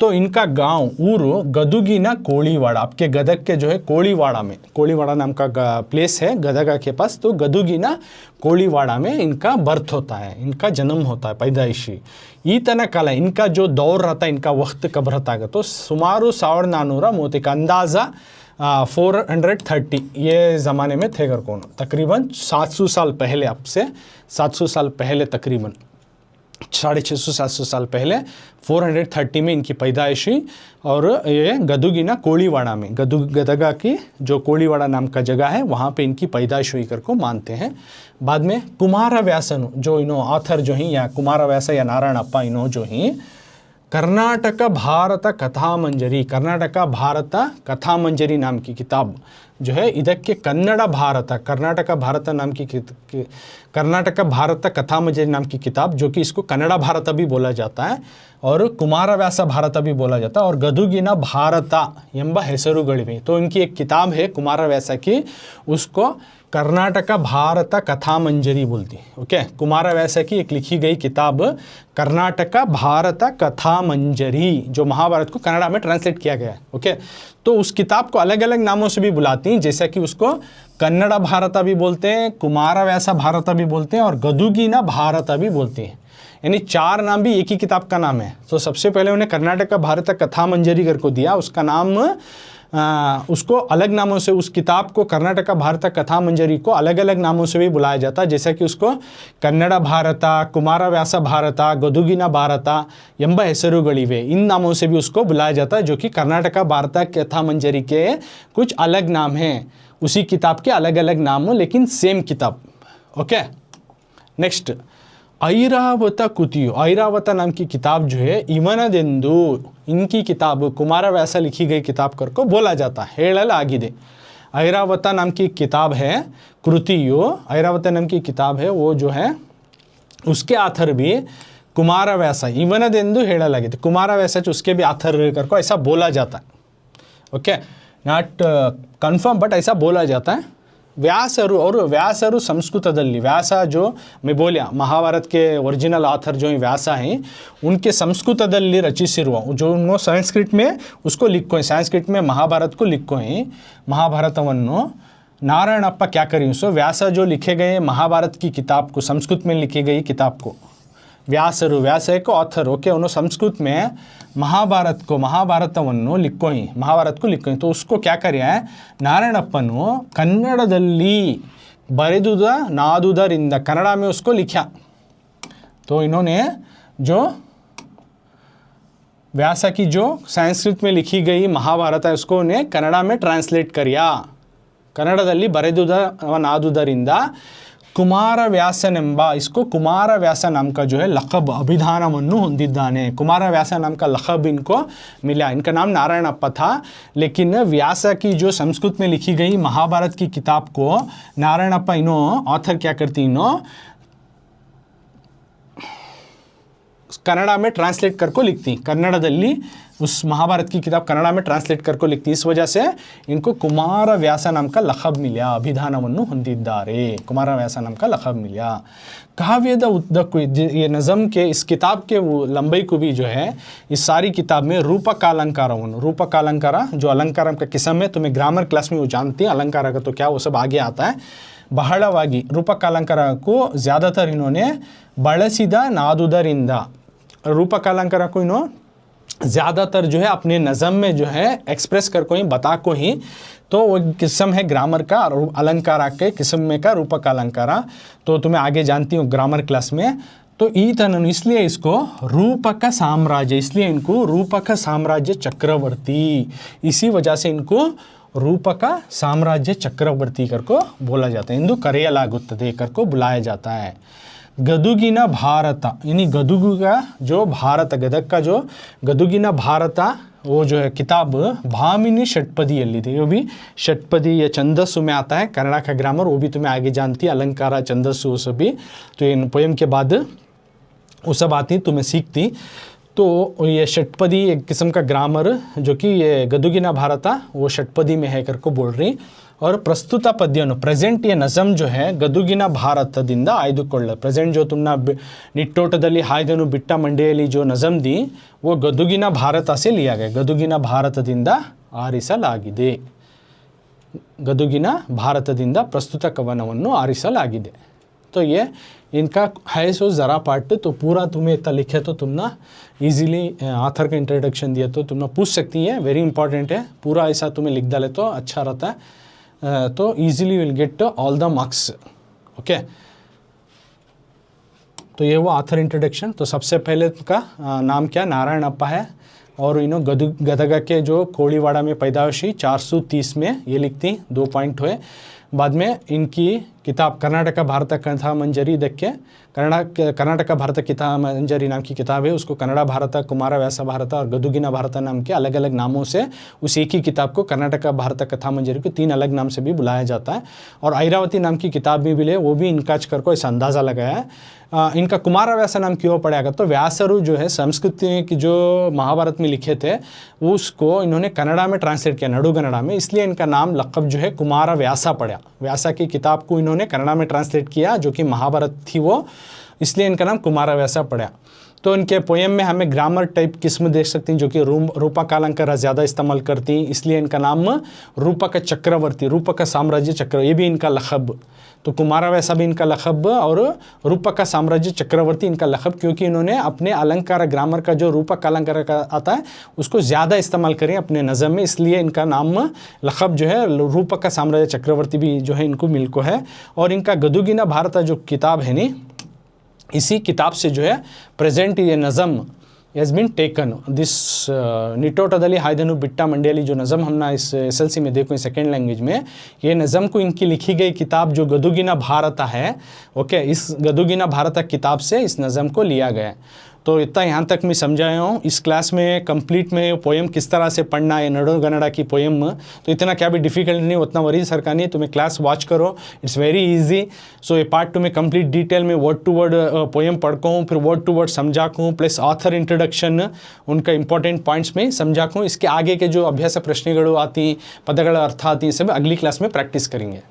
तो इनका गांव ऊरू गदुगिना कोळीवाड़ा, आपके गदग के जो है कोळीवाड़ा में, कोळीवाड़ा नाम का प्लेस है गदग के पास. तो गदुगिना कोळीवाड़ा में इनका बर्थ होता है, इनका जन्म होता है, पैदाइशी. ಈತನ ಕಾಲ, इनका जो दौर रहता है, इनका वक्त कब रहता है, तो सुमारू 1430 का अंदाज़ा 430 ये ज़माने में थे. कौन तकरीबन 700 साल पहले, अब से 700 साल पहले तकरीबन 650-700 साल पहले 430 में इनकी पैदाइश हुई और ये गदुगिना कोळीवाड़ा में, गदगा की जो कोळीवाड़ा नाम का जगह है वहाँ पे इनकी पैदाइश हुई करको मानते हैं। बाद में कुमारव्यासनु जो इनो ऑथर जो ही या कुमारव्यास या नारायणप्पा इनो जो ही कर्नाटक भारत कथा मंजरी, कर्नाटक भारत कथा मंजरी नाम की किताब जो है ಇದಕ್ಕೆ कन्नड़ भारत, कर्नाटक भारत नाम की कर्नाटक भारत कथा मंजरी नाम की किताब जो कि इसको कन्नड़ भारत भी बोला जाता है और कुमारव्यास भारत भी बोला जाता है और गदुगिನ ಭಾರತ ಎಂಬ ಹೆಸರುಗಳಿವೆ। तो इनकी एक किताब है कुमारव्यास की, उसको कर्नाटक भारत कथा मंजरी बोलती है। ओके, कुमारव्यास की एक लिखी गई किताब कर्नाटक भारत कथा मंजरी जो महाभारत को कन्नड़ा में ट्रांसलेट किया गया है। ओके, तो उस किताब को अलग अलग नामों से भी बुलाती हैं, जैसा कि उसको कन्नड़ भारत भी बोलते हैं, कुमारव्यास भारत भी बोलते हैं और गदुगिನ भारत भी बोलते हैं। यानी 4 नाम भी एक ही किताब का नाम है। तो सबसे पहले उन्हें कर्नाटक भारत कथा मंजरी करको दिया, उसका नाम उसको अलग नामों से, उस किताब को कर्नाटक भारत कथा मंजरी को अलग अलग नामों से भी बुलाया जाता है, जैसा कि उसको कन्नड़ भारत, कुमारव्यास भारत, गदुगिನ भारत ಎಂಬ ಹೆಸರುಗಳಿವೆ, इन नामों से भी उसको बुलाया जाता है, जो कि कर्नाटक भारत कथा मंजरी के कुछ अलग नाम हैं, उसी किताब के अलग अलग नाम हो लेकिन सेम किताब। ओके, नेक्स्ट ऐरावत कुतियु, ऐरावत नाम की किताब जो है इवनदेंदु, इनकी किताब कुमारव्यास लिखी गई किताब करको बोला जाता है, ಹೇಳಲಾಗಿದೆ। ऐरावत नाम की किताब है कृतियु, ऐरावत नाम की किताब है वो जो है उसके आथर भी कुमारव्यास, इवनदेंदु ಹೇಳಲಾಗಿದೆ, कुमारव्यास उसके भी आथर करको ऐसा बोला जाता है। ओके, नॉट कन्फर्म बट ऐसा बोला जाता है। व्यासರು और व्यासರು संस्कृतದಲ್ಲಿ, व्यास जो मैं बोलिया महाभारत के ओरिजिनल आथर जो व्यास हैं उनके संस्कृतದಲ್ಲಿ रचिಸಿರುವ जो उनको संस्कृत में उसको लिखो है, संस्कृत में महाभारत को लिखो है, महाभारतವನ್ನು नारायणप्पा क्या करें, सो व्यास जो लिखे गए महाभारत की किताब को, संस्कृत में लिखी गई किताब को व्यासರು, व्यास एक ऑथर, ओके, उन्होंने संस्कृत में महाभारतವನ್ನು लिखो ही, महाभारत को लिखो ही, तो उसको क्या करिया है नारायणप्पनु कन्नड़ದಲ್ಲಿ बरेदुद नादुदरिंद, कन्नड़ा में उसको लिखा। तो इन्होंने जो व्यास की जो संस्कृत में लिखी गई महाभारत है उसको उन्हें कन्नड़ा में ट्रांसलेट करिया, कन्नड़ದಲ್ಲಿ बरेदुद नादुदरिंद कुमारव्यासनेंब, इसको कुमारव्यास नाम का जो है लक़ब अभिधानವನ್ನು ಹೊಂದಿದ್ದಾನೆ, कुमारव्यास नाम का लक़ब इनको मिला। इनका नाम नारायणप्पा था, लेकिन व्यास की जो संस्कृत में लिखी गई महाभारत की किताब को नारायणप्पा इनो ऑथर क्या करती, इनो कन्नड़ा में ट्रांसलेट करको लिखती, कन्नड़ದಲ್ಲಿ उस महाभारत की किताब कन्नड़ा में ट्रांसलेट करको लिखती, इस वजह से इनको कुमारव्यास नाम का लक़ब मिला, अभिधानವನ್ನು ಹೊಂದಿದ್ದಾರೆ, कुमारव्यास नाम का लक़ब मिला। काव्यದ ಉದ್ದಕ್ಕೂ ये नज़म के इस किताब के लंबाई को भी जो है इस सारी किताब में रूपकालंकारವನ್ನು, रूपकालंकार जो अलंकार का किस्म है, तुम्हें ग्रामर क्लास में वो जानती है अलंकार का तो क्या वो सब आगे आता है। ಬಹಳವಾಗಿ ರೂಪಕಾಲಂಕಾರ को ज़्यादातर इन्होंने ಬಳಸಿದ ನಾದುದರಿಂದ, रूपकालंकार को इन्हों ज़्यादातर जो है अपने नज़म में जो है एक्सप्रेस कर को ही बता को ही, तो वो किस्म है ग्रामर का और अलंकारा के किस्म में का रूपकालंकारा, तो तुम्हें आगे जानती हूँ ग्रामर क्लास में। तो ईतन इसलिए इसको रूपक साम्राज्य, इसलिए इनको रूपक साम्राज्य चक्रवर्ती, इसी वजह से इनको रूपक साम्राज्य चक्रवर्ती करको बोला जाता है, इंदु करेयलागुत्तदे करको बुलाया जाता है। गदुगिನ भारत, यानी गदुगु का जो भारत, गदग का जो गदुगिನ भारत वो जो है किताब भामिनी षटपदियಲ್ಲಿದೆ, वो भी षटपदी या छंदस्सु में आता है, कन्नड़ा का ग्रामर वो भी तुम्हें आगे जानती है, अलंकारा छंदस्सु वो सब भी, तो इन पोयम के बाद वो सब आती तुम्हें सीखती। तो ये षटपदी एक किस्म का ग्रामर जो कि ये गदुगिನ भारत वो षटपदी में है करको बोल रही, और ಪ್ರಸ್ತುತ ಪದ್ಯವನ್ನು ಪ್ರೆಸೆಂಟ್ ये नज़म जो है ಗದುಗಿನ ಭಾರತದಿಂದ ಆಯ್ದುಕೊಳ್ಳ, ಪ್ರೆಸೆಂಟ್ जो तुमने निट्टोटದಲ್ಲಿ ಹಾಯ್ದನು ಬಿಟ್ಟ ಮಂಡೆಯಲ್ಲಿ जो नज़म दी वो ಗದುಗಿನ ಭಾರತ से लिया गया, ಗದುಗಿನ ಭಾರತದಿಂದ ಆರಿಸಲಾಗಿದೆ, ಗದುಗಿನ ಭಾರತದಿಂದ ಪ್ರಸ್ತುತ ಕವನವನ್ನು ಆರಿಸಲಾಗಿದೆ। तो ये इनका है सो ज़रा पार्ट, तो पूरा तुम्हें इतना लिखे तो तुम ना ईजीली आथर का इंट्रोडक्शन दिया तो तुम ना पूछ सकती है, वेरी इंपॉर्टेंट है, पूरा ऐसा तुम्हें लिख डाले तो अच्छा रहता है, तो easily will get all the marks. Okay, तो ये हुआ ऑथर इंट्रोडक्शन। तो सबसे पहले का नाम क्या, नारायण अप्पा है, और इन्हों गदग के जो कोड़ीवाड़ा में पैदाइश हुई 430 में, ये लिखती 2 पॉइंट हुए। बाद में इनकी किताब कर्नाटक भारत कथा मंजरी देख के, कर्नाटक भारत कथा मंजरी नाम की किताब है, उसको कन्नड़ा भारत, कुमार व्यास भारत और गदुगिना भारत नाम के अलग अलग नामों से उस एक ही किताब को कर्नाटक भारत कथा मंजरी को 3 अलग नाम से भी बुलाया जाता है। और ऐरावती नाम की किताब भी मिले, वो भी इनका को ऐसा अंदाज़ा लगाया है। इनका कुमार व्यास नाम क्यों पड़ेगा, तो व्यासरु जो है संस्कृत की जो महाभारत में लिखे थे उसको इन्होंने कन्नड़ा में ट्रांसलेट किया, नडुगन्नड़ा में, इसलिए इनका नाम लक़ब जो है कुमार व्यासा पड़ा। व्यासा की किताब को इन्होंने कन्नड़ा में ट्रांसलेट किया जो कि महाभारत थी वो, इसलिए इनका नाम कुमार व्यासा पड़ा। तो इनके पोएम में हमें ग्रामर टाइप किस्म देख सकते हैं जो कि रूपक अलंकार ज़्यादा इस्तेमाल करती हैं, इसलिए इनका नाम रूपक चक्रवर्ती, रूपक साम्राज्य चक्र, ये भी इनका लक़ब। तो कुमार व्यासा भी इनका लक़ब और रूपक साम्राज्य चक्रवर्ती इनका लक़ब, क्योंकि इन्होंने अपने अलंकार ग्रामर का जो रूपक अलंकार का आता है उसको ज़्यादा इस्तेमाल करें अपने नज़म में, इसलिए इनका नाम लक़ब जो है रूपक साम्राज्य चक्रवर्ती भी जो है इनको मिल को है। और इनका गदुगिना भारत जो किताब है नी, इसी किताब से जो है प्रेजेंट ये नज़म हैज़ बीन टेकन दिस निटोटदली हायदनु बिट्टा मंडियली जो नज़म हमने इस SLC में देखो सेकेंड लैंग्वेज में, ये नज़म को इनकी लिखी गई किताब जो गदुगिना भारत है, ओके, इस गदुगिना भारत किताब से इस नज़म को लिया गया है। तो इतना यहाँ तक मैं समझाया हूँ। इस क्लास में कंप्लीट में पोएम किस तरह से पढ़ना है, नडुगन्नड़ा की पोएम, तो इतना क्या भी डिफिकल्ट नहीं, उतना वरी सरकार नहीं, तुम्हें क्लास वॉच करो, इट्स वेरी इजी। सो ये पार्ट 2 में कंप्लीट डिटेल में वर्ड टू वर्ड पोएम पढ़ूँ, फिर वर्ड टू वर्ड समझाऊँ, प्लस ऑथर इंट्रोडक्शन उनका इंपॉर्टेंट पॉइंट्स में समझाऊँ। इसके आगे के जो अभ्यास प्रश्नಗಳು आती, पदಗಳ अर्थ आती, सब अगली क्लास में प्रैक्टिस करेंगे।